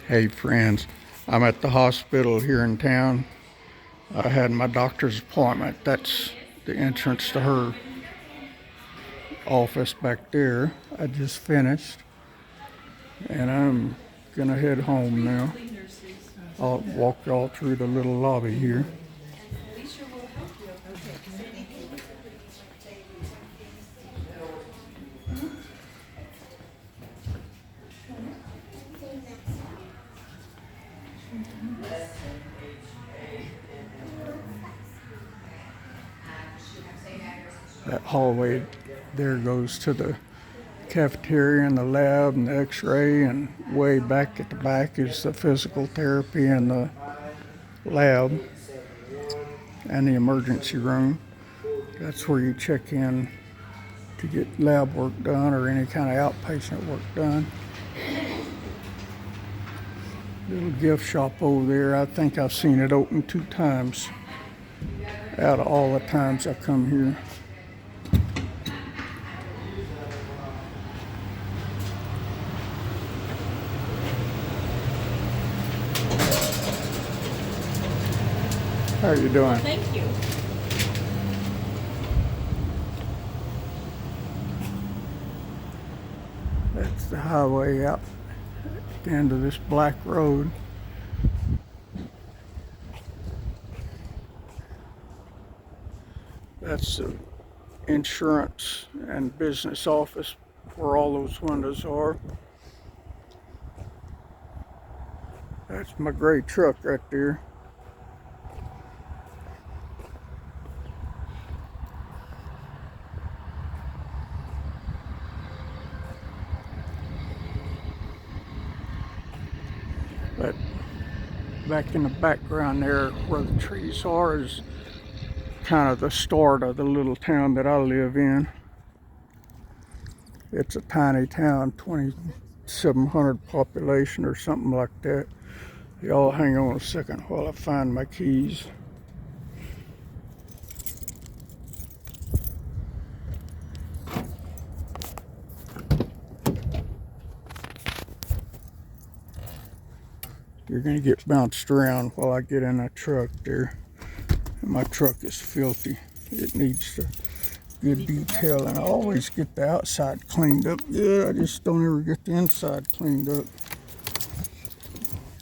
Hey friends, I'm at the hospital here in town. I had my doctor's appointment. That's the entrance to her office back there. I just finished and I'm gonna head home now. I'll walk y'all through the little lobby here. That hallway there goes to the cafeteria and the lab and the x-ray, and way back at the back is the physical therapy and the lab and the emergency room. That's where you check in to get lab work done or any kind of outpatient work done. Little gift shop over there. I think I've seen it open 2 times out of all the times I come here. How are you doing? Thank you. That's the highway out at the end of this black road. That's the insurance and business office where all those windows are. That's my gray truck right there. But back in the background there where the trees are is kind of the start of the little town that I live in. It's a tiny town, 2,700 population or something like that. Y'all hang on a second while I find my keys. You're gonna get bounced around while I get in that truck there. My truck is filthy. It needs good detail, and I always get the outside cleaned up good. I just don't ever get the inside cleaned up.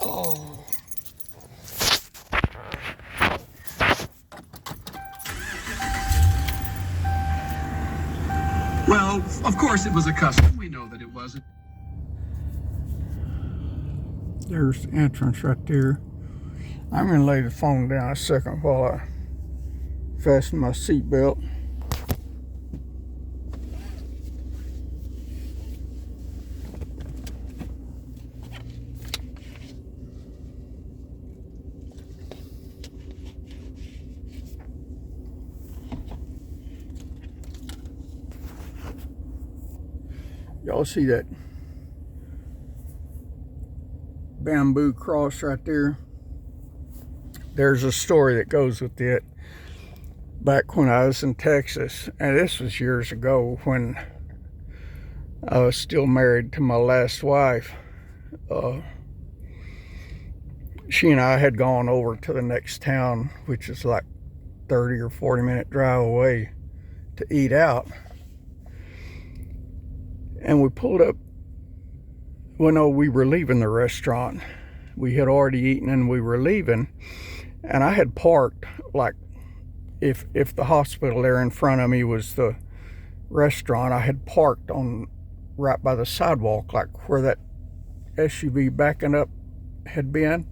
Oh. Well, of course it was a custom. We know that it wasn't. There's the entrance right there. I'm gonna lay the phone down a second while I fasten my seatbelt. Y'all see that bamboo cross right there? There's a story that goes with it. Back when I was in Texas, and this was years ago when I was still married to my last wife, she and I had gone over to the next town, which is like 30 or 40-minute drive away, to eat out. And we pulled up. Well, no, we were leaving the restaurant. We had already eaten and we were leaving. And I had parked, like, if the hospital there in front of me was the restaurant, I had parked on right by the sidewalk, like where that SUV backing up had been.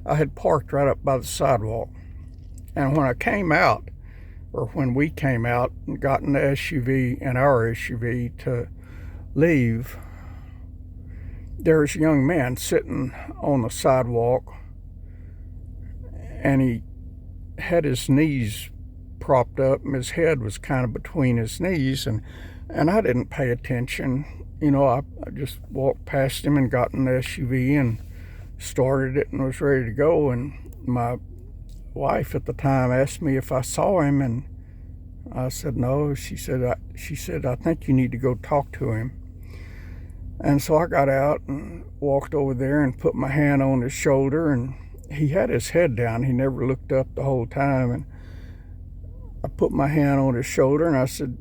I had parked right up by the sidewalk. And when I came out, or when we came out and got in the SUV and our SUV to leave, there's a young man sitting on the sidewalk, and he had his knees propped up and his head was kind of between his knees, and I didn't pay attention. You know, I just walked past him and got in the SUV and started it and was ready to go. And my wife at the time asked me if I saw him, and I said no. She said, I think you need to go talk to him. And so I got out and walked over there and put my hand on his shoulder, and he had his head down. He never looked up the whole time. And I put my hand on his shoulder and I said,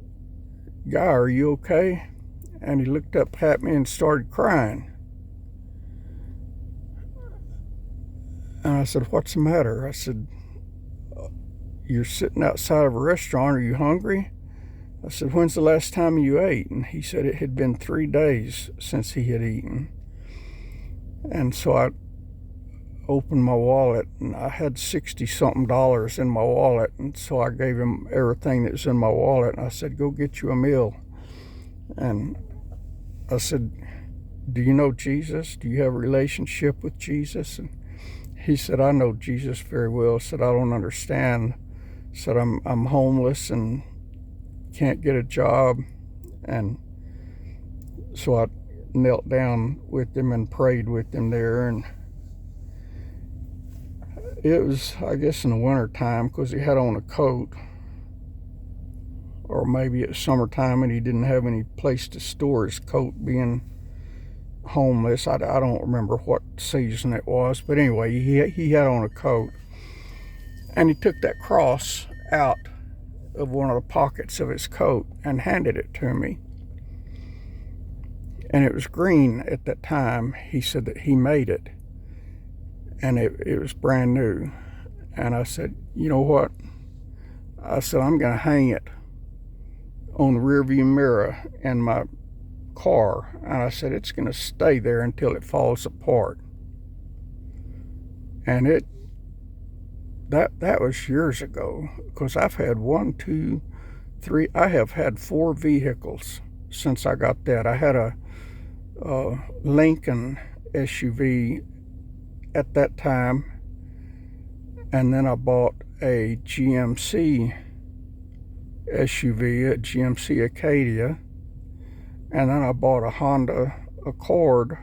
"Guy, are you okay?" And he looked up at me and started crying. And I said, "What's the matter?" I said, "You're sitting outside of a restaurant. Are you hungry?" I said, "When's the last time you ate?" And he said it had been 3 days since he had eaten. And so I opened my wallet, and I had $60-something in my wallet. And so I gave him everything that was in my wallet. And I said, "Go get you a meal." And I said, "Do you know Jesus? Do you have a relationship with Jesus?" And he said, "I know Jesus very well." Said, "I don't understand." Said, I'm homeless and can't get a job." And so I knelt down with him and prayed with him there. And it was, I guess, in the winter time, because he had on a coat, or maybe it's summertime and he didn't have any place to store his coat, being homeless. I don't remember what season it was, but anyway, he had on a coat, and he took that cross out of one of the pockets of his coat and handed it to me. And it was green at that time. He said that he made it, and it was brand new. And I said, "You know what?" I said, "I'm going to hang it on the rearview mirror in my car." And I said, "It's going to stay there until it falls apart." And that was years ago, because I've had 1, 2, 3. I have had 4 vehicles since I got that. I had a Lincoln SUV at that time, and then I bought a GMC SUV, a GMC Acadia, and then I bought a Honda Accord,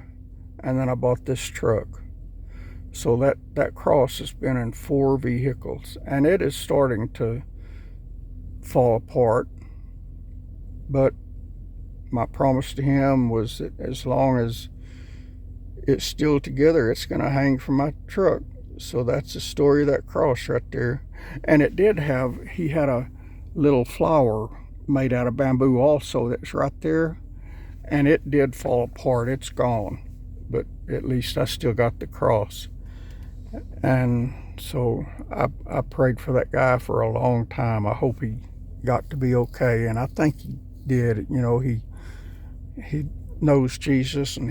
and then I bought this truck. So that cross has been in 4 vehicles, and it is starting to fall apart. But my promise to him was that as long as it's still together, it's going to hang from my truck. So that's the story of that cross right there. And it did have, he had a little flower made out of bamboo also that's right there, and it did fall apart. It's gone, but at least I still got the cross. And so I prayed for that guy for a long time. I hope he got to be okay, and I think he did. You know, he knows Jesus, and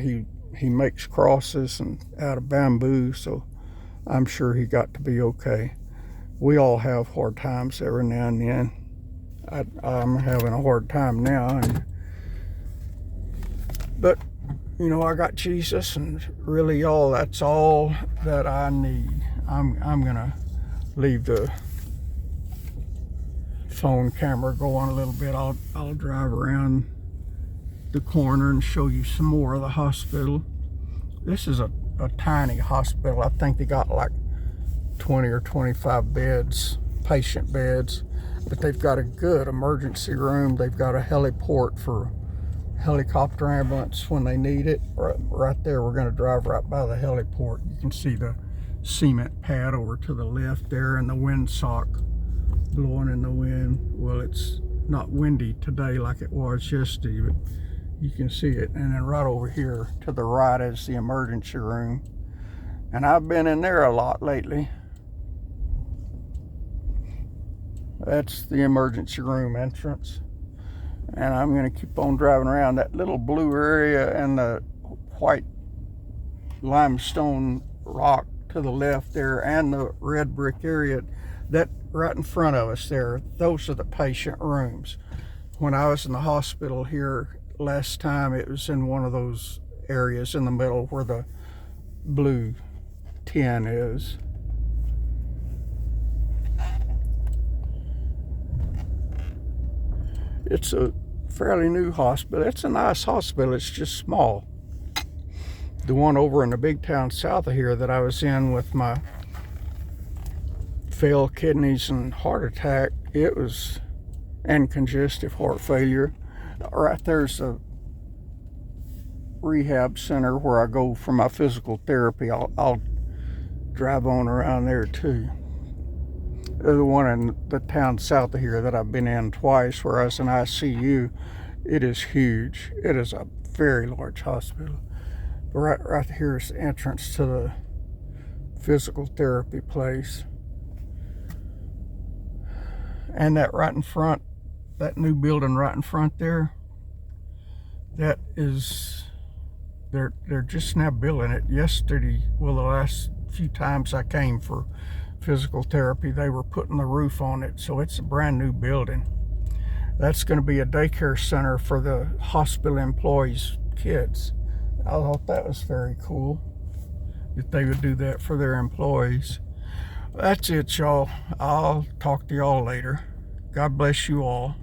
he makes crosses and out of bamboo, so I'm sure he got to be okay. We all have hard times every now and then. I'm having a hard time now, but you know, I got Jesus, and really, y'all, that's all that I need. I'm gonna leave the phone camera going a little bit. I'll drive around the corner and show you some more of the hospital. This is a tiny hospital. I think they got like 20 or 25 beds, patient beds, but they've got a good emergency room. They've got a heliport for helicopter ambulance when they need it. Right there, we're going to drive right by the heliport. You can see the cement pad over to the left there, and the windsock blowing in the wind. Well, it's not windy today like it was yesterday, but you can see it. And then right over here to the right is the emergency room, and I've been in there a lot lately. That's the emergency room entrance. And I'm going to keep on driving around that little blue area and the white limestone rock to the left there, and the red brick area that right in front of us there. Those are the patient rooms. When I was in the hospital here last time, it was in one of those areas in the middle where the blue tin is. It's a fairly new hospital. It's a nice hospital. It's just small. The one over in the big town south of here that I was in with my failed kidneys and heart attack, it was, and congestive heart failure. Right there's a rehab center where I go for my physical therapy. I'll drive on around there too. The one in the town south of here that I've been in twice, where I was in ICU, it is huge. It is a very large hospital. Right here is the entrance to the physical therapy place. And that right in front, that new building right in front there, that is, they're just now building it. Yesterday, well, the last few times I came for physical therapy, they were putting the roof on it, so it's a brand new building. That's going to be a daycare center for the hospital employees' kids. I thought that was very cool that they would do that for their employees. That's it, y'all. I'll talk to y'all later. God bless you all.